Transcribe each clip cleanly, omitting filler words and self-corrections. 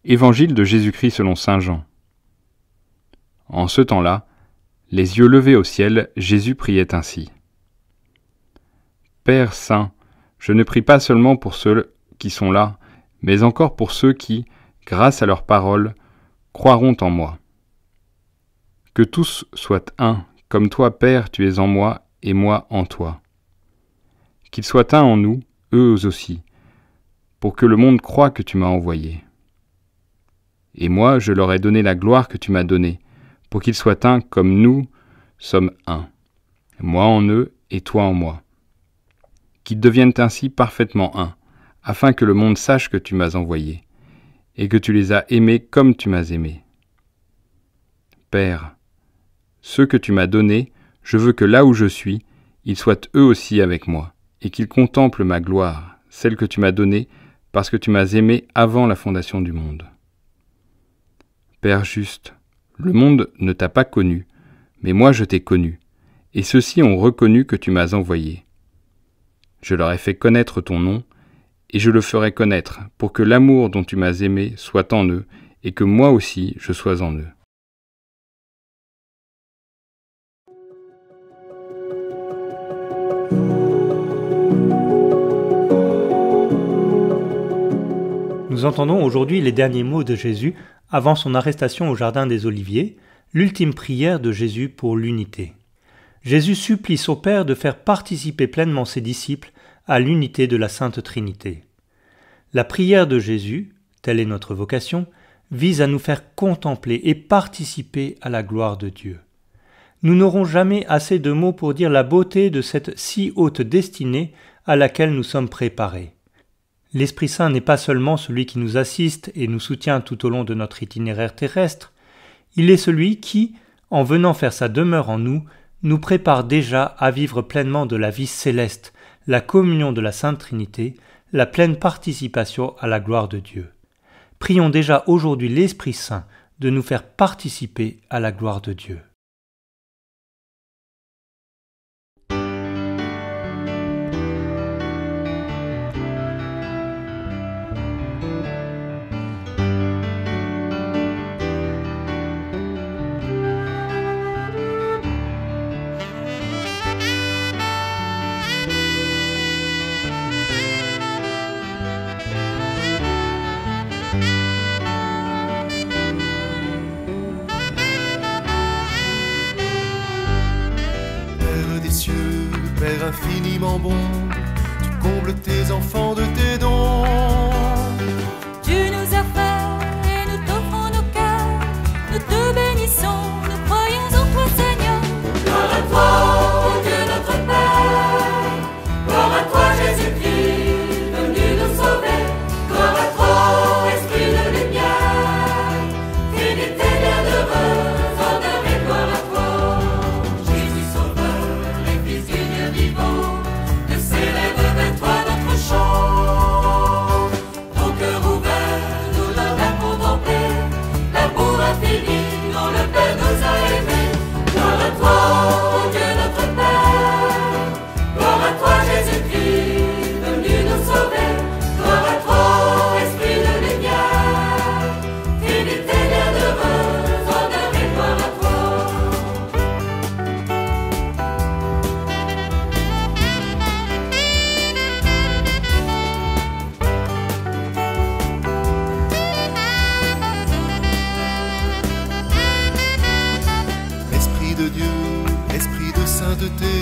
Évangile de Jésus-Christ selon saint Jean. En ce temps-là, les yeux levés au ciel, Jésus priait ainsi. Père saint, je ne prie pas seulement pour ceux qui sont là, mais encore pour ceux qui, grâce à leur parole, croiront en moi. Que tous soient un, comme toi, Père, tu es en moi et moi en toi. Qu'ils soient un en nous, eux aussi, pour que le monde croie que tu m'as envoyé. Et moi, je leur ai donné la gloire que tu m'as donnée, pour qu'ils soient un comme nous sommes un, moi en eux et toi en moi. Qu'ils deviennent ainsi parfaitement un, afin que le monde sache que tu m'as envoyé, et que tu les as aimés comme tu m'as aimé. Père, ceux que tu m'as donnés, je veux que là où je suis, ils soient eux aussi avec moi, et qu'ils contemplent ma gloire, celle que tu m'as donnée, parce que tu m'as aimé avant la fondation du monde. Père juste, le monde ne t'a pas connu, mais moi je t'ai connu, et ceux-ci ont reconnu que tu m'as envoyé. Je leur ai fait connaître ton nom, et je le ferai connaître, pour que l'amour dont tu m'as aimé soit en eux, et que moi aussi je sois en eux. Nous entendons aujourd'hui les derniers mots de Jésus avant son arrestation au Jardin des Oliviers, l'ultime prière de Jésus pour l'unité. Jésus supplie son Père de faire participer pleinement ses disciples à l'unité de la Sainte Trinité. La prière de Jésus, telle est notre vocation, vise à nous faire contempler et participer à la gloire de Dieu. Nous n'aurons jamais assez de mots pour dire la beauté de cette si haute destinée à laquelle nous sommes préparés. L'Esprit Saint n'est pas seulement celui qui nous assiste et nous soutient tout au long de notre itinéraire terrestre, il est celui qui, en venant faire sa demeure en nous, nous prépare déjà à vivre pleinement de la vie céleste, la communion de la Sainte Trinité, la pleine participation à la gloire de Dieu. Prions déjà aujourd'hui l'Esprit Saint de nous faire participer à la gloire de Dieu. Père infiniment bon, tu combles tes enfants de tes dons. Tu nous as fait et nous t'offrons nos cœurs, nous te bénissons, nous croyons en toi Seigneur. Gloire à toi, ô Dieu notre Père, gloire à toi Jésus-Christ, venu nous sauver, gloire à toi, Esprit de lumière, Trinité bienheureuse, honneur et gloire à toi. Jésus Sauveur et Fils du Dieu vivant, que s'élève vers toi notre chant. Ton cœur ouvert, nous l'avons contemplé, l'amour infini dont le Père nous a aimés. Gloire à toi, ô Dieu notre Père, gloire à toi Jésus-Christ, venu nous sauver, gloire à toi, Esprit de lumière, Trinité bienheureuse, honneur et gloire à toi. Esprit de Dieu, Esprit de sainteté,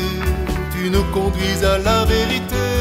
tu nous conduis à la vérité.